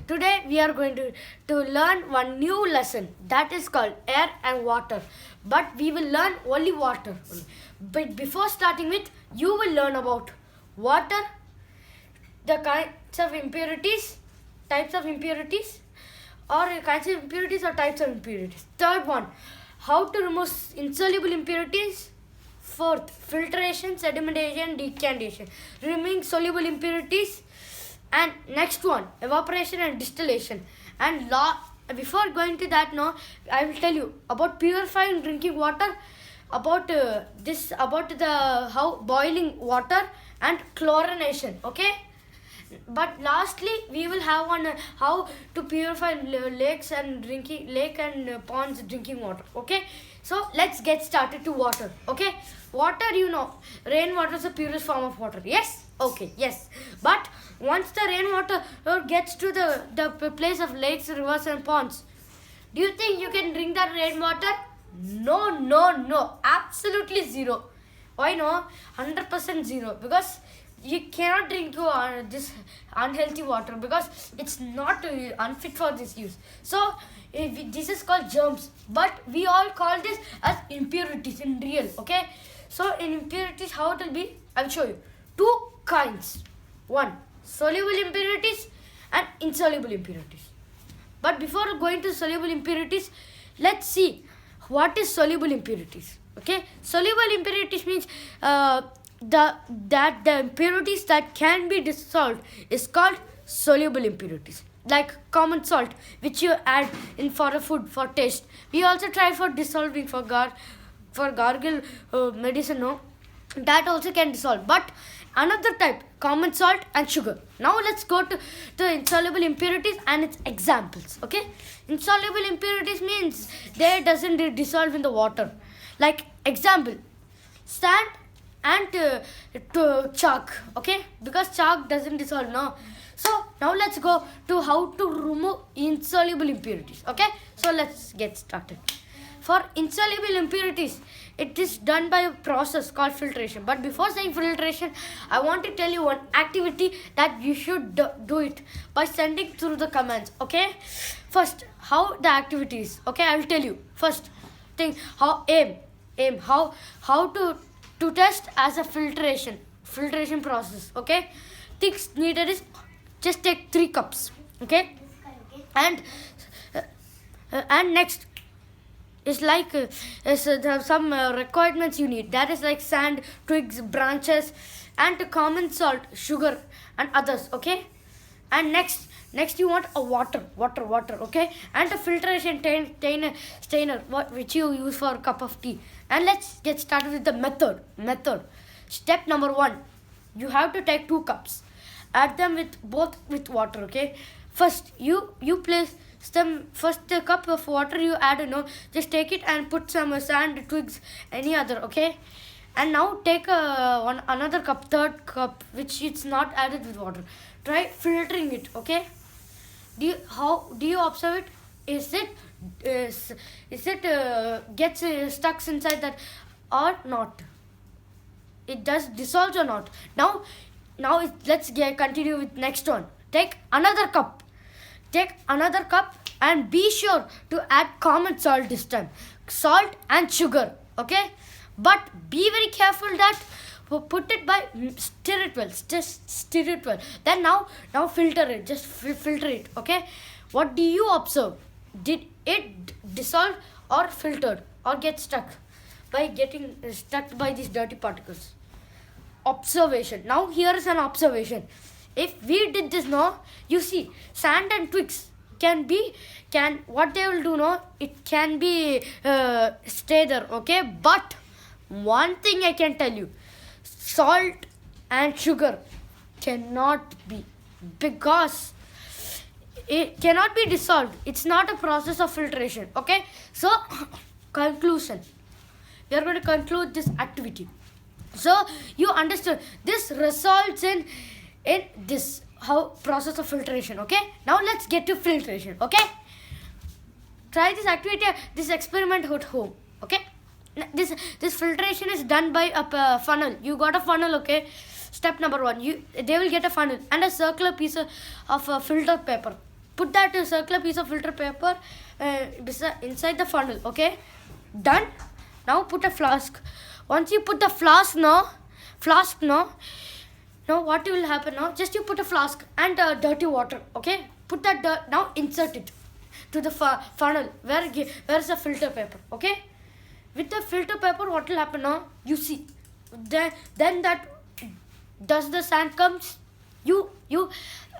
Today we are going to learn one new lesson that is called air and water. But we will learn only water. But before starting with, you will learn about water, the kinds of impurities, types of impurities, or kinds of impurities or types of impurities. Third one, how to remove insoluble impurities. Fourth, filtration, sedimentation, decantation, removing soluble impurities. And next one, evaporation and distillation. And before going to that, no, I will tell you about purifying drinking water, about the how boiling water and chlorination. Okay. But lastly, we will have one how to purify lakes and lake and ponds drinking water. Okay, so let's get started to water. Okay, water, rainwater is the purest form of water. Yes, okay, yes. But once the rainwater gets to the place of lakes, rivers, and ponds, do you think you can drink that rainwater? No, absolutely zero. Why no? 100% zero, because you cannot drink this unhealthy water because it's not unfit for this use. So this is called germs, but we all call this as impurities in real. Okay, so in impurities, how it will be, I'll show you. Two kinds: one, soluble impurities and insoluble impurities. But before going to soluble impurities, let's see what is soluble impurities. Okay, soluble impurities means the impurities that can be dissolved is called soluble impurities. Like common salt, which you add in for a food for taste. We also try for dissolving for gargle medicine. No, that also can dissolve. But another type, common salt and sugar. Now let's go to the insoluble impurities and its examples. Okay, insoluble impurities means they doesn't dissolve in the water. Like example, sand and to chalk. Okay, because chalk doesn't dissolve. No, so now let's go to how to remove insoluble impurities. Okay, so let's get started. For insoluble impurities, it is done by a process called filtration. But before saying filtration, I want to tell you one activity that you should do it by sending through the comments. Okay, first, how the activity is. Okay, I will tell you. First thing, how how to test as a filtration process. Okay, things needed is just take 3 cups. Okay, and next is like some requirements you need. That is like sand, twigs, branches, and common salt, sugar, and others. Okay, and next you want a water. Okay, and a filtration strainer which you use for a cup of tea. And let's get started with the method. Step number 1, you have to take 2 cups, add them with water. Okay, first you place some first cup of water you add, just take it and put some sand, twigs, any other. Okay, and now take another cup, third cup, which it's not added with water. Try filtering it. Okay, how do you observe it? Is it gets stuck inside that or not? It does dissolve or not? Now let's continue with next one. Take another cup and be sure to add common salt this time, salt and sugar. Okay, but be very careful that put it by stir it well. Then now filter it, just filter it. Okay, what do you observe? Did it dissolve or filtered or get stuck by these dirty particles? Observation. Now here is an observation. If we did this, you see sand and twigs what they will do, it can be stay there. Okay, but one thing I can tell you, salt and sugar cannot be, because it cannot be dissolved. It's not a process of filtration. Okay, so conclusion, we are going to conclude this activity. So you understood this results in this how process of filtration. Okay, now let's get to filtration. Okay, try this activity, this experiment at home. Okay, this filtration is done by a funnel. You got a funnel. Okay, step number 1, they will get a funnel and a circular piece of filter paper. put that circular piece of filter paper inside the funnel. Okay, done. Now put a flask. Once you put the flask now, now what will happen now? Just you put a flask and dirty water. Okay, put that now insert it to the funnel where is the filter paper. Okay, with the filter paper, what will happen now? You see, then that does the sand comes.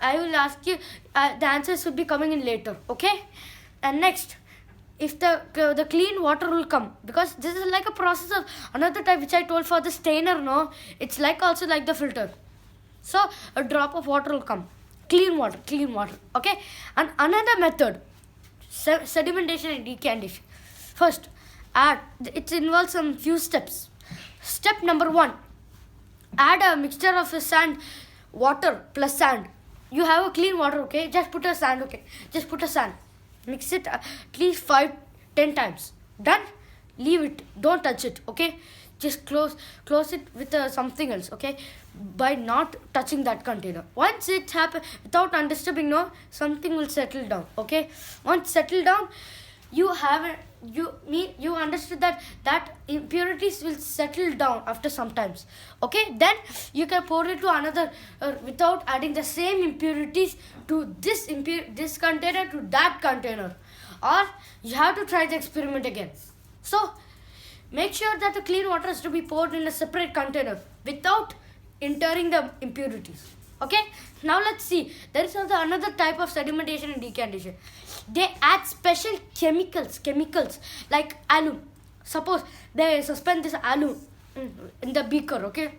I will ask you. The answers will be coming in later. Okay, and next, if the clean water will come, because this is like a process of another type which I told for the stainer. No, it's like also like the filter. So a drop of water will come, clean water. Okay, and another method, sedimentation and decantation. First, it involves some few steps. Step number 1, add a mixture of water plus sand. You have a clean water, okay? Just put a sand, okay? Just put a sand. Mix it at least 5-10 times. Done? Leave it. Don't touch it, okay? Just close it with something else, okay? By not touching that container. Once it happens, without undisturbing, no, something will settle down, okay? Once settled down, you understood that impurities will settle down after some times. Okay, then you can pour it to another without adding the same impurities to this container to that container, or you have to try the experiment again. So make sure that the clean water is to be poured in a separate container without entering the impurities. Okay, now let's see. There is also another type of sedimentation and decantation. They add special chemicals like alum. Suppose they suspend this alum in the beaker, okay?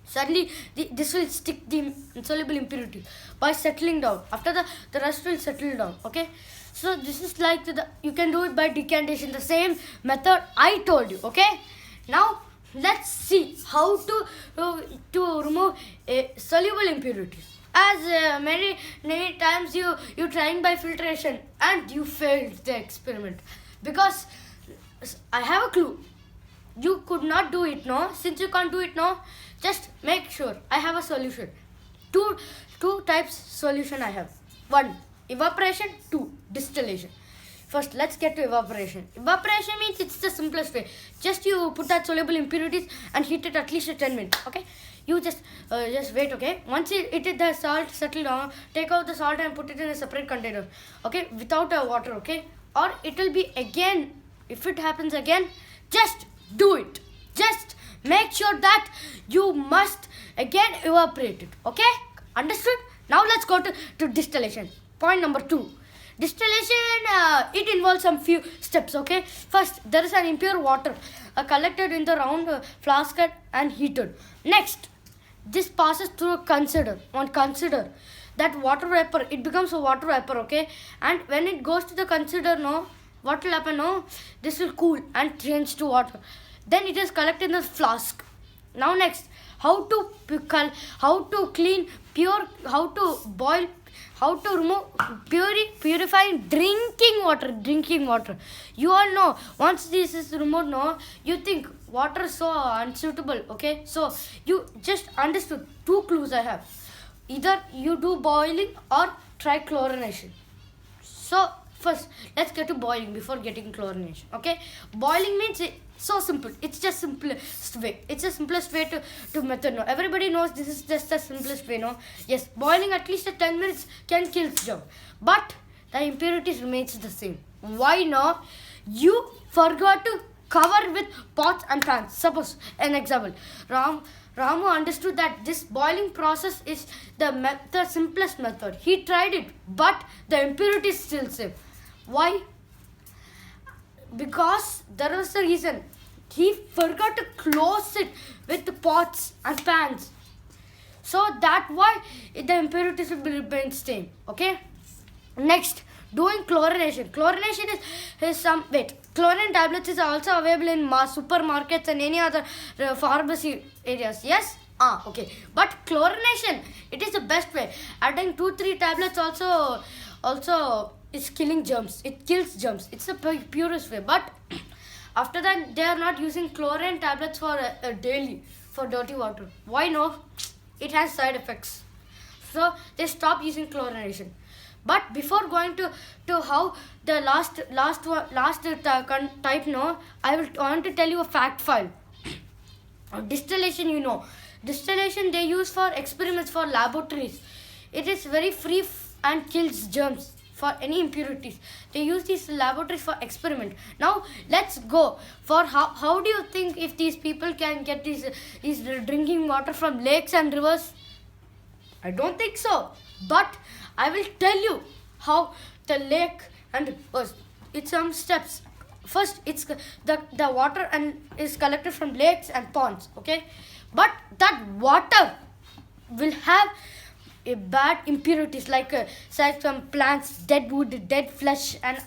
Suddenly this will stick the insoluble impurity by settling down. After the rest will settle down, okay? So this is like you can do it by decantation, the same method I told you, okay? Now let's see how to remove soluble impurities. As many times you trying by filtration and you failed the experiment, because I have a clue. You could not do it, no? Since you can't do it, no? Just make sure I have a solution. Two types solution I have. 1, evaporation. 2, distillation. First, let's get to evaporation. Evaporation means it's the simplest way. Just you put that soluble impurities and heat it at least 10 minutes. Okay, you just wait. Okay, once the salt settle down, take out the salt and put it in a separate container. Okay, without water. Okay, or it will be again. If it happens again, just do it. Just make sure that you must again evaporate it. Okay, understood? Now let's go to distillation. Point number 2. Distillation, it involves some few steps, okay? First, there is an impure water collected in the round flask and heated. Next, this passes through a consider. That water vapor, it becomes a water vapor, okay? And when it goes to the consider, no, what will happen, no? This will cool and change to water. Then it is collected in the flask. Now next, how to clean pure, how to boil, how to remove purifying drinking water. You all know, once this is removed, no, you think water is so unsuitable, okay? So you just understood 2 clues I have. Either you do boiling or try chlorination. So first, let's get to boiling before getting chlorination, okay? Boiling means so simple. It's just simplest way. It's the simplest way to method. No, everybody knows this is just the simplest way. No, yes, boiling at least 10 minutes can kill germ, but the impurities remains the same. Why no? You forgot to cover with pots and pans. Suppose an example, Ramu understood that this boiling process is the simplest method. He tried it, but the impurities still same. Why? Because there was a reason. He forgot to close it with the pots and pans. So that's why the impurities will remain same. Okay. Next, doing chlorination. Chlorination is chlorine tablets is also available in supermarkets and any other pharmacy areas. Yes. Okay. But chlorination, it is the best way. Adding 2-3 tablets also is killing germs. It kills germs. It's the purest way. But after that, they are not using chlorine tablets for daily for dirty water. Why no? It has side effects. So they stop using chlorination. But before going to how the last type, no, I want to tell you a fact file. Distillation, distillation they use for experiments for laboratories. It is very free and kills germs for any impurities. They use these laboratories for experiment. Now let's go for how do you think if these people can get these drinking water from lakes and rivers? I don't think so. But I will tell you how the lake and rivers. It's some steps. First, it's the water and is collected from lakes and ponds. Okay, but that water will have a bad impurities like some plants, dead wood, dead flesh, and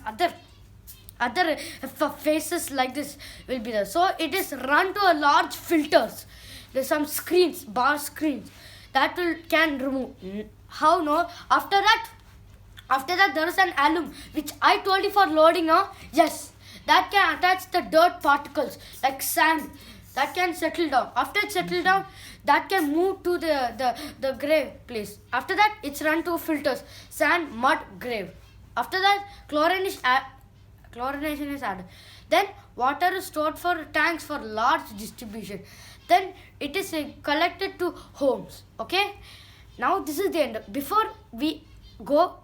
other faces like this will be there. So it is run to a large filters. There's some screens, bar screens that can remove. How no? After that there is an alum which I told you for loading. Now, yes, that can attach the dirt particles like sand. That can settle down. After it settle down, that can move to the grave place. After that, it's run to filters, sand, mud, grave. After that, chlorination is added. Then water is stored for tanks for large distribution. Then it is collected to homes. Okay. Now this is the end. Before we go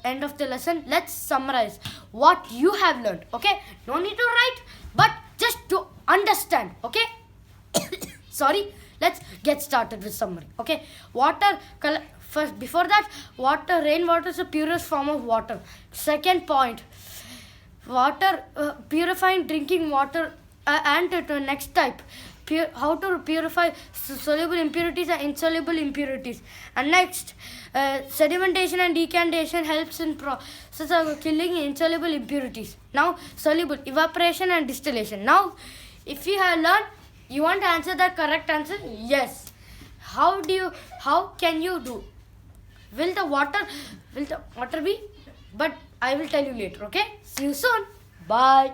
end of the lesson, let's summarize what you have learned. Okay. No need to write, but just to understand. Okay. Sorry. Let's get started with summary. Okay. Water first. Before that, rainwater is the purest form of water. Second point, water purifying drinking water and the next type. How to purify soluble impurities and insoluble impurities. And next, sedimentation and decantation helps in process of killing insoluble impurities. Now, soluble, evaporation and distillation. Now, if you have learned, you want to answer the correct answer? Yes. How can you do? Will the water be? But I will tell you later. Okay. See you soon. Bye.